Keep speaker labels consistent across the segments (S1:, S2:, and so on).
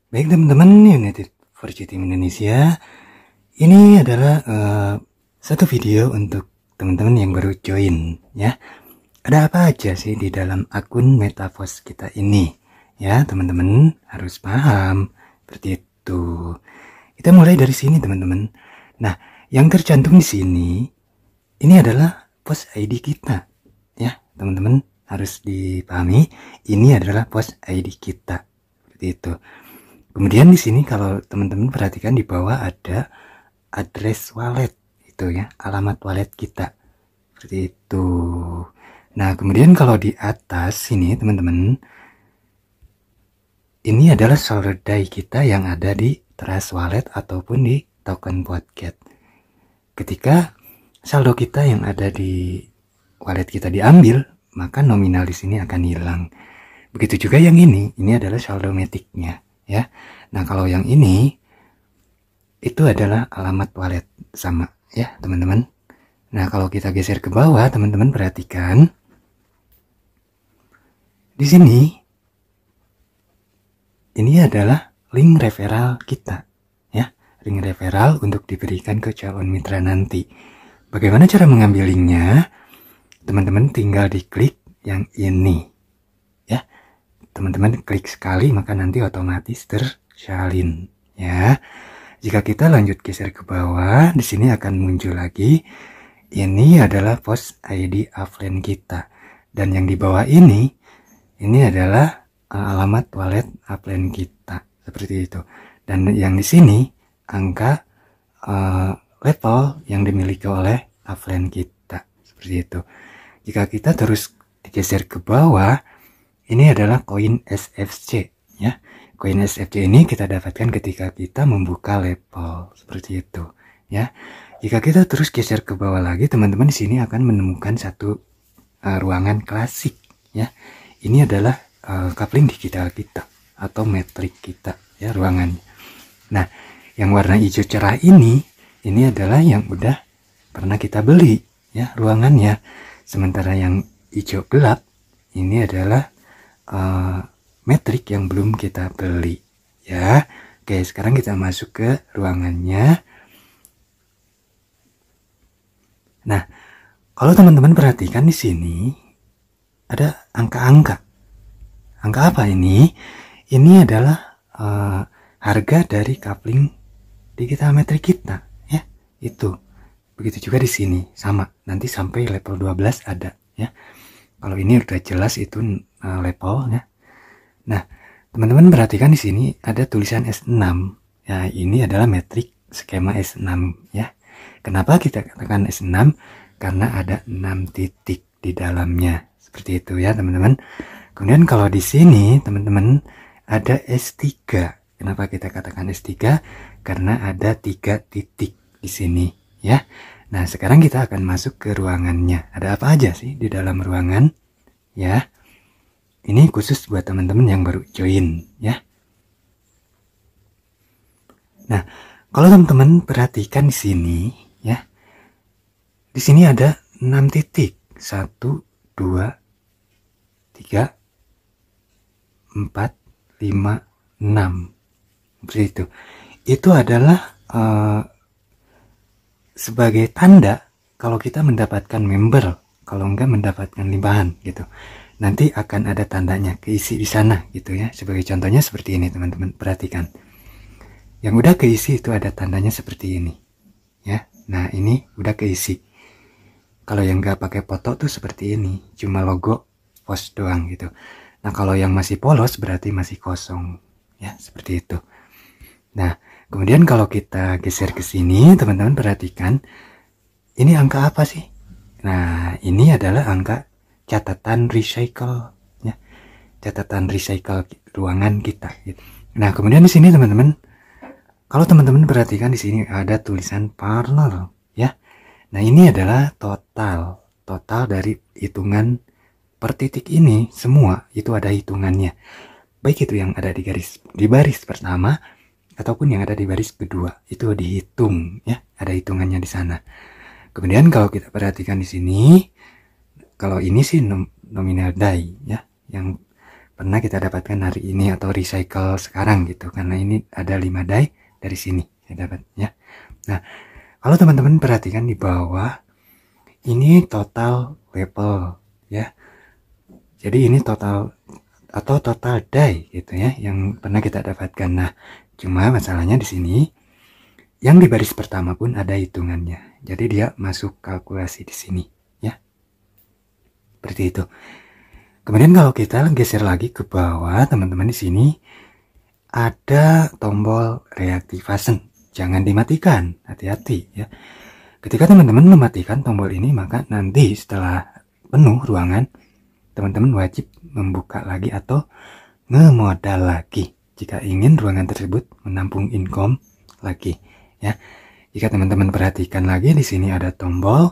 S1: Baik teman-teman United for Team Indonesia, ini adalah satu video untuk teman-teman yang baru join ya. Ada apa aja sih di dalam akun Metaverse kita ini? Ya, teman-teman harus paham seperti itu. Kita mulai dari sini teman-teman. Nah, yang tercantum di sini ini adalah post ID kita ya, teman-teman harus dipahami. Ini adalah post ID kita seperti itu. Kemudian di sini kalau teman-teman perhatikan di bawah ada address wallet itu ya, alamat wallet kita. Seperti itu. Nah, kemudian kalau di atas sini teman-teman, ini adalah saldo DAI kita yang ada di Trust Wallet ataupun di token Potcat. Ketika saldo kita yang ada di wallet kita diambil, maka nominal di sini akan hilang. Begitu juga yang ini adalah saldo matic-nya ya. Nah, kalau yang ini itu adalah alamat wallet sama ya, teman-teman. Nah, kalau kita geser ke bawah, teman-teman perhatikan di sini ini adalah link referral kita ya, link referral untuk diberikan ke calon mitra nanti. Bagaimana cara mengambil linknya? Teman-teman tinggal diklik yang ini ya. Teman-teman klik sekali maka nanti otomatis tersalin ya. Jika kita lanjut geser ke bawah, di sini akan muncul lagi. Ini adalah post ID offline kita. Dan yang di bawah ini adalah alamat wallet offline kita. Seperti itu. Dan yang di sini angka level yang dimiliki oleh offline kita. Seperti itu. Jika kita terus digeser ke bawah, ini adalah koin SFC ya. Koin SFC ini kita dapatkan ketika kita membuka level seperti itu ya. Jika kita terus geser ke bawah lagi, teman-teman di sini akan menemukan satu ruangan klasik ya. Ini adalah coupling digital kita atau metrik kita ya, ruangannya. Nah, yang warna hijau cerah ini adalah yang udah pernah kita beli ya, ruangannya. Sementara yang hijau gelap ini adalah metrik yang belum kita beli ya. Oke, sekarang kita masuk ke ruangannya. Nah, kalau teman-teman perhatikan di sini ada angka-angka. Angka apa ini? Ini adalah harga dari coupling digital metrik kita ya. Itu. Begitu juga di sini sama. Nanti sampai level 12 ada ya. Kalau ini udah jelas itu level ya. Nah, teman-teman perhatikan di sini ada tulisan S6. Ya, ini adalah metrik skema S6 ya. Kenapa kita katakan S6? Karena ada 6 titik di dalamnya. Seperti itu ya, teman-teman. Kemudian kalau di sini, teman-teman, ada S3. Kenapa kita katakan S3? Karena ada 3 titik di sini ya. Nah, sekarang kita akan masuk ke ruangannya. Ada apa aja sih di dalam ruangan? Ya. Ini khusus buat teman-teman yang baru join ya. Nah, kalau teman-teman perhatikan di sini ya. Di sini ada 6 titik. 1 2 3 4 5 6. Seperti itu. Itu adalah sebagai tanda kalau kita mendapatkan member, kalau enggak mendapatkan limpahan gitu. Nanti akan ada tandanya keisi di sana gitu ya. Sebagai contohnya seperti ini, teman-teman perhatikan. Yang udah keisi itu ada tandanya seperti ini ya. Nah, ini udah keisi. Kalau yang enggak pakai foto tuh seperti ini, cuma logo post doang gitu. Nah, kalau yang masih polos berarti masih kosong ya, seperti itu. Nah, kemudian kalau kita geser ke sini, teman-teman perhatikan, ini angka apa sih? Nah, ini adalah angka catatan recycle ya. Catatan recycle ruangan kita gitu. Nah, kemudian di sini teman-teman, kalau teman-teman perhatikan di sini ada tulisan partner ya. Nah, ini adalah total dari hitungan per titik ini semua itu ada hitungannya. Baik itu yang ada di baris pertama ataupun yang ada di baris kedua, itu dihitung ya, ada hitungannya di sana. Kemudian kalau kita perhatikan di sini, kalau ini sih nominal DAI ya, yang pernah kita dapatkan hari ini atau recycle sekarang gitu, karena ini ada 5 die dari sini saya dapat ya. Nah, kalau teman-teman perhatikan di bawah, ini total level ya. Jadi ini total atau total die gitu ya yang pernah kita dapatkan. Nah, cuma masalahnya di sini yang di baris pertama pun ada hitungannya. Jadi dia masuk kalkulasi di sini ya. Seperti itu. Kemudian kalau kita geser lagi ke bawah, teman-teman, di sini ada tombol reactivation. Jangan dimatikan, hati-hati ya. Ketika teman-teman mematikan tombol ini, maka nanti setelah penuh ruangan, teman-teman wajib membuka lagi atau ngemodal lagi jika ingin ruangan tersebut menampung income lagi ya. Jika teman-teman perhatikan lagi, di sini ada tombol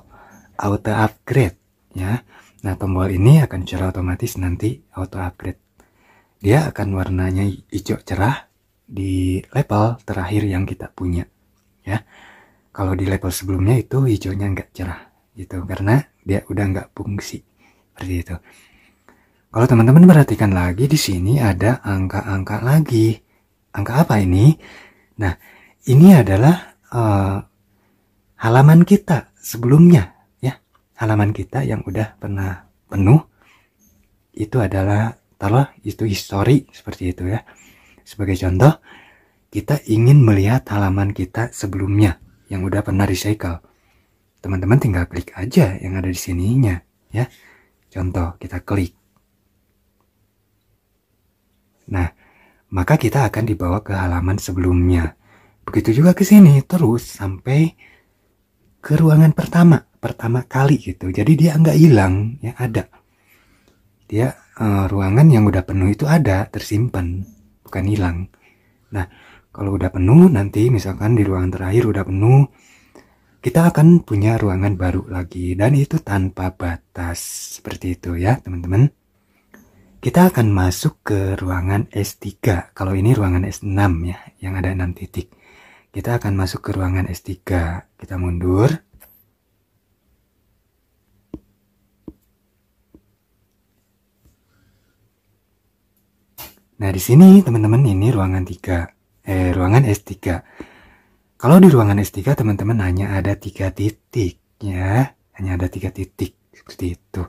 S1: auto upgrade ya. Nah, tombol ini akan secara otomatis nanti auto upgrade. Dia akan warnanya hijau cerah di level terakhir yang kita punya ya. Kalau di level sebelumnya itu hijaunya nggak cerah gitu, karena dia udah nggak fungsi seperti itu. Kalau teman-teman perhatikan lagi, di sini ada angka-angka lagi. Angka apa ini? Nah, ini adalah halaman kita sebelumnya ya. Halaman kita yang udah pernah penuh itu adalah, taruh itu history seperti itu ya. Sebagai contoh, kita ingin melihat halaman kita sebelumnya yang udah pernah recycle. Teman-teman tinggal klik aja yang ada di sininya ya. Contoh, kita klik. Nah, maka kita akan dibawa ke halaman sebelumnya. Begitu juga ke sini terus sampai ke ruangan pertama kali gitu. Jadi dia nggak hilang ya, ada. Dia ruangan yang udah penuh itu ada, tersimpan, bukan hilang. Nah, kalau udah penuh nanti misalkan di ruangan terakhir udah penuh, kita akan punya ruangan baru lagi, dan itu tanpa batas seperti itu ya teman-teman. Kita akan masuk ke ruangan S3. Kalau ini ruangan S6 ya, yang ada 6 titik. Kita akan masuk ke ruangan S3. Kita mundur. Nah, di sini teman-teman ini ruangan ruangan S3. Kalau di ruangan S3 teman-teman hanya ada 3 titik ya. Hanya ada 3 titik seperti itu.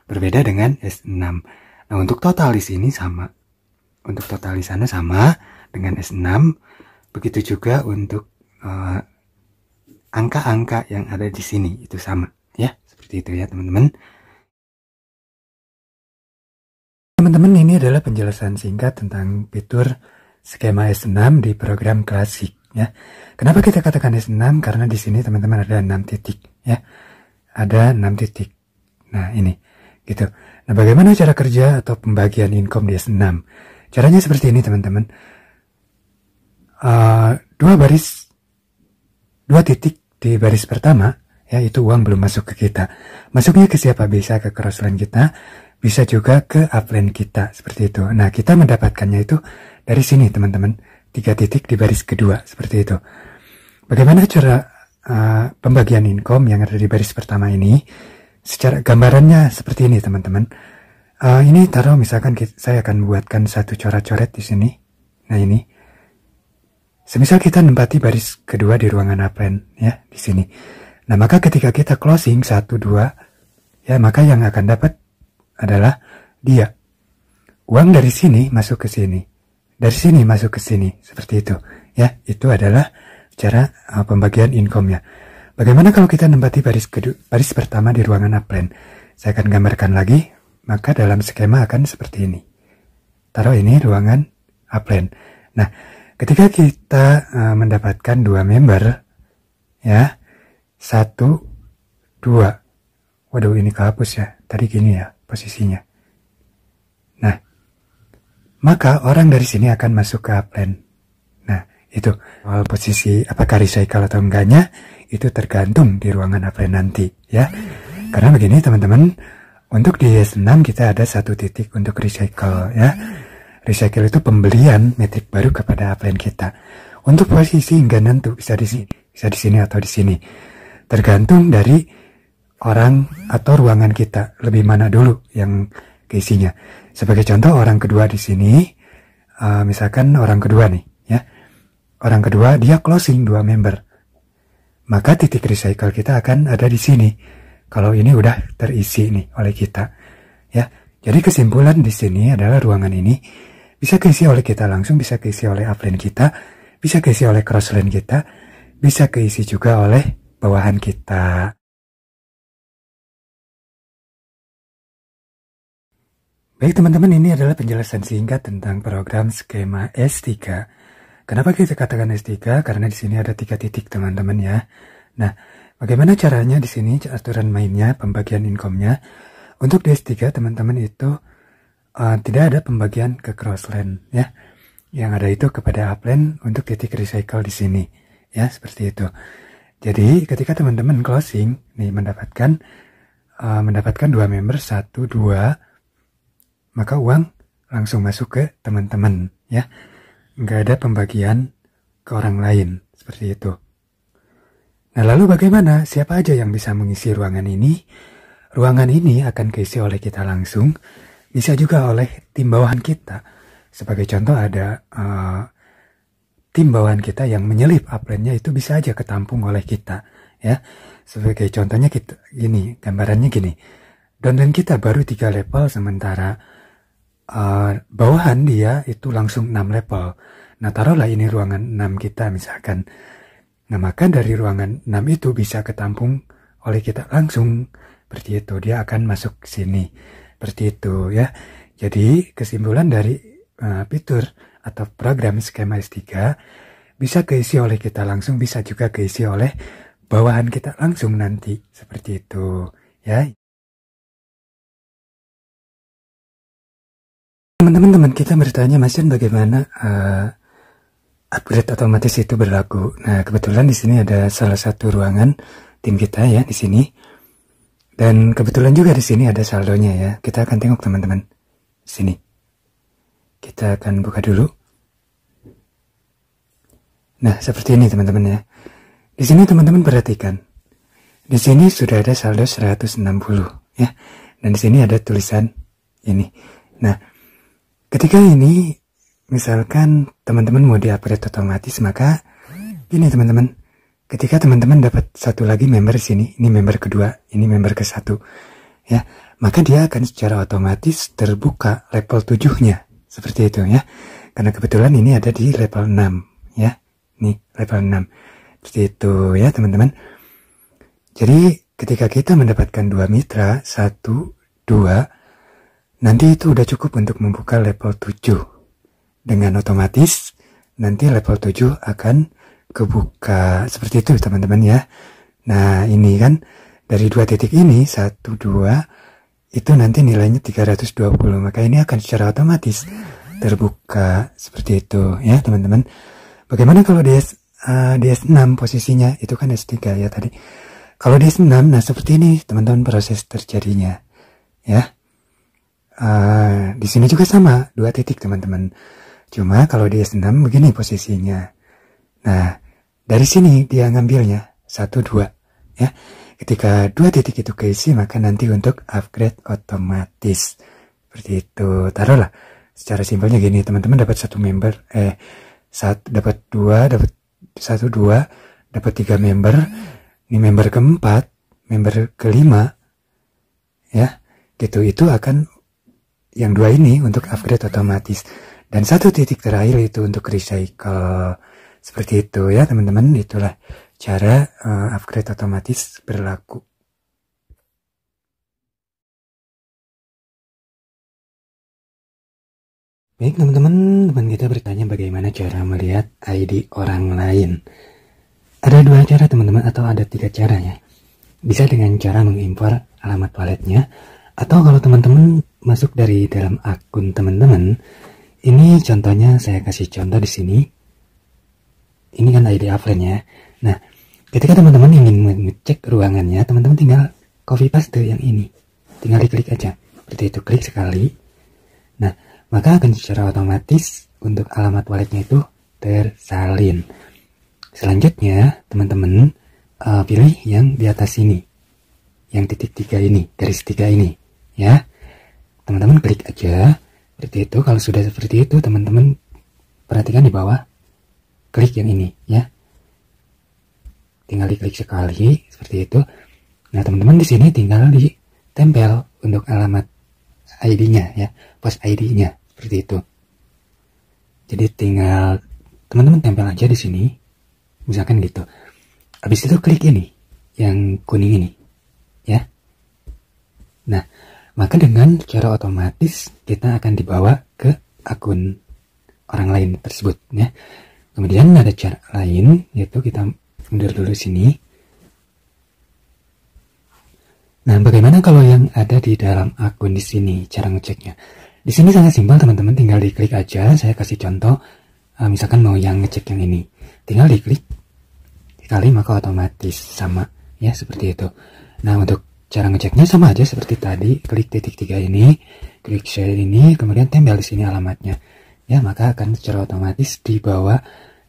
S1: Berbeda dengan S6. Nah, untuk total di sini sama. Untuk total di sana sama dengan S6. Begitu juga untuk angka-angka yang ada di sini itu sama ya. Seperti itu ya teman-teman. Teman-teman, ini adalah penjelasan singkat tentang fitur skema S6 di program klasik ya. Kenapa kita katakan S6? Karena di sini teman-teman ada 6 titik ya. Ada 6 titik. Nah, ini gitu. Nah, bagaimana cara kerja atau pembagian income di S6? Caranya seperti ini teman-teman. Dua titik di baris pertama ya, itu uang belum masuk ke kita. Masuknya ke siapa? Bisa ke crossline kita, bisa juga ke upline kita seperti itu. Nah, kita mendapatkannya itu dari sini teman-teman. 3 titik di baris kedua seperti itu. Bagaimana cara pembagian income yang ada di baris pertama ini? Secara gambarannya seperti ini teman-teman. Ini taruh misalkan saya akan buatkan satu coret-coret di sini. Nah, ini. Semisal kita nempati baris kedua di ruangan upline ya di sini. Nah, maka ketika kita closing 1 2 ya, maka yang akan dapat adalah dia. Uang dari sini masuk ke sini. Dari sini masuk ke sini seperti itu ya. Itu adalah cara pembagian income-nya. Bagaimana kalau kita nempati baris pertama di ruangan upline? Saya akan gambarkan lagi, maka dalam skema akan seperti ini. Taruh ini ruangan upline. Nah, ketika kita mendapatkan 2 member, ya, 1, 2. Waduh, ini kehapus ya. Tadi gini ya posisinya. Nah, maka orang dari sini akan masuk ke upline. Nah, itu posisi apakah recycle atau enggaknya itu tergantung di ruangan upline nanti ya. Karena begini teman-teman, untuk di S6 kita ada 1 titik untuk recycle ya. Recycle itu pembelian metrik baru kepada upline kita. Untuk posisi enggak nentu, bisa di sini atau di sini. Tergantung dari orang atau ruangan kita, lebih mana dulu yang keisinya. Sebagai contoh orang kedua di sini, misalkan orang kedua nih, ya. Orang kedua dia closing 2 member. Maka titik recycle kita akan ada di sini. Kalau ini udah terisi nih oleh kita, ya. Jadi kesimpulan di sini adalah ruangan ini bisa keisi oleh kita langsung, bisa keisi oleh upline kita, bisa keisi oleh crossline kita, bisa keisi juga oleh bawahan kita. Baik teman-teman, ini adalah penjelasan singkat tentang program skema S3. Kenapa kita katakan S3? Karena di sini ada 3 titik teman-teman ya. Nah, bagaimana caranya di sini aturan mainnya, pembagian income-nya? Untuk di S3 teman-teman itu tidak ada pembagian ke crossline ya. Yang ada itu kepada upline untuk titik recycle di sini ya, seperti itu. Jadi ketika teman-teman closing nih mendapatkan 2 member 1 2, maka uang langsung masuk ke teman-teman ya. Nggak ada pembagian ke orang lain seperti itu. Nah lalu bagaimana? Siapa aja yang bisa mengisi ruangan ini? Ruangan ini akan keisi oleh kita langsung, bisa juga oleh tim bawahan kita. Sebagai contoh ada tim bawahan kita yang menyelip upline-nya itu bisa aja ketampung oleh kita ya. Sebagai contohnya kita gini, gambarannya gini. Downline kita baru 3 level sementara bawahan dia itu langsung 6 level. Nah taruhlah ini ruangan 6 kita misalkan. Nah maka dari ruangan 6 itu bisa ketampung oleh kita langsung. Seperti itu, dia akan masuk ke sini. Seperti itu ya. Jadi kesimpulan dari fitur atau program skema S3 bisa keisi oleh kita langsung, bisa juga keisi oleh bawahan kita langsung nanti. Seperti itu ya. Teman-teman kita bertanya, Mas Yan, bagaimana upgrade otomatis itu berlaku? Nah, kebetulan di sini ada salah satu ruangan tim kita ya di sini. Dan kebetulan juga di sini ada saldonya ya. Kita akan tengok teman-teman. Sini. Kita akan buka dulu. Nah, seperti ini teman-teman ya. Di sini teman-teman perhatikan. Di sini sudah ada saldo 160 ya. Dan di sini ada tulisan ini. Nah, ketika ini, misalkan teman-teman mau di-upgrade otomatis, maka gini teman-teman. Ketika teman-teman dapat satu lagi member di sini, ini member kedua, ini member ke-1, ya, maka dia akan secara otomatis terbuka level 7-nya. Seperti itu ya. Karena kebetulan ini ada di level 6, ya. Nih, level 6. Seperti itu ya, teman-teman. Jadi, ketika kita mendapatkan 2 mitra, 1, 2, nanti itu udah cukup untuk membuka level 7. Dengan otomatis, nanti level 7 akan kebuka. Seperti itu teman-teman ya. Nah ini kan, dari 2 titik ini, 1, 2, itu nanti nilainya 320. Maka ini akan secara otomatis terbuka. Seperti itu ya teman-teman. Bagaimana kalau di S6 posisinya, itu kan S3 ya tadi. Kalau di S6, nah seperti ini teman-teman proses terjadinya. Ya. Di sini juga sama, 2 titik teman-teman. Cuma kalau di S6 begini posisinya. Nah, dari sini dia ngambilnya 1, 2 ya. Ketika 2 titik itu keisi, maka nanti untuk upgrade otomatis. Seperti itu. Taruhlah secara simpelnya gini, teman-teman dapat 1 member, dapat 2, dapat 1, 2, dapat 3 member. Ini member keempat, member kelima ya. Gitu, itu akan yang 2 ini untuk upgrade otomatis. Dan 1 titik terakhir itu untuk recycle. Seperti itu ya teman-teman. Itulah cara upgrade otomatis berlaku. Baik teman-teman, teman kita bertanya bagaimana cara melihat ID orang lain. Ada 2 cara teman-teman, atau ada 3 cara ya. Bisa dengan cara mengimpor alamat walletnya, atau kalau teman-teman masuk dari dalam akun teman-teman. Ini contohnya, saya kasih contoh di sini. Ini kan ID offline ya. Nah, ketika teman-teman ingin mengecek ruangannya, teman-teman tinggal copy paste yang ini. Tinggal diklik aja. Seperti itu, klik sekali. Nah, maka akan secara otomatis untuk alamat walletnya itu tersalin. Selanjutnya, teman-teman pilih yang di atas ini. Yang titik 3 ini, garis 3 ini. Ya. teman-teman klik aja seperti itu. Kalau sudah seperti itu, teman-teman perhatikan di bawah, klik yang ini ya. Tinggal diklik sekali seperti itu. Nah, teman-teman di sini tinggal ditempel untuk alamat ID-nya ya, post ID-nya seperti itu. Jadi tinggal teman-teman tempel aja di sini, misalkan gitu. Habis itu klik ini, yang kuning ini ya. Nah, maka dengan cara otomatis kita akan dibawa ke akun orang lain tersebut ya. Kemudian ada cara lain, yaitu kita mundur dulu sini. Nah, bagaimana kalau yang ada di dalam akun di sini cara ngeceknya? Di sini sangat simpel teman-teman, tinggal diklik aja. Saya kasih contoh, misalkan mau yang ngecek yang ini, tinggal diklik sekali maka otomatis sama ya, seperti itu. Nah, untuk cara ngeceknya sama aja seperti tadi, klik titik 3 ini, klik share ini, kemudian tempel di sini alamatnya ya, maka akan secara otomatis dibawa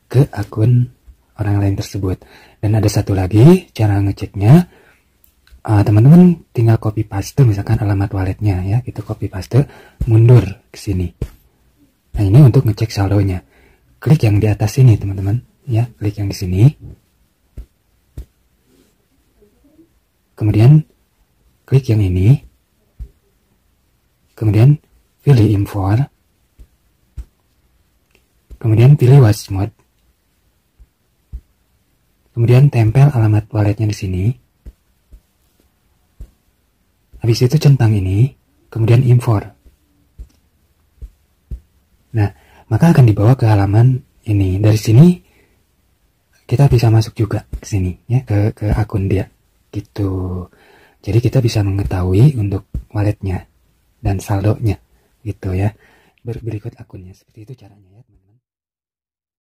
S1: ke akun orang lain tersebut. Dan ada satu lagi cara ngeceknya, teman-teman tinggal copy paste misalkan alamat walletnya ya, gitu copy paste, mundur ke sini. Nah, ini untuk ngecek saldonya. Klik yang di atas sini teman-teman ya, klik yang di sini. Kemudian klik yang ini. Kemudian pilih import. Kemudian pilih watch mode. Kemudian tempel alamat walletnya di sini. Habis itu centang ini, kemudian import. Nah, maka akan dibawa ke halaman ini. Dari sini kita bisa masuk juga ke sini ya, ke akun dia gitu. Jadi kita bisa mengetahui untuk walletnya dan saldonya gitu ya. Berikut akunnya, seperti itu caranya.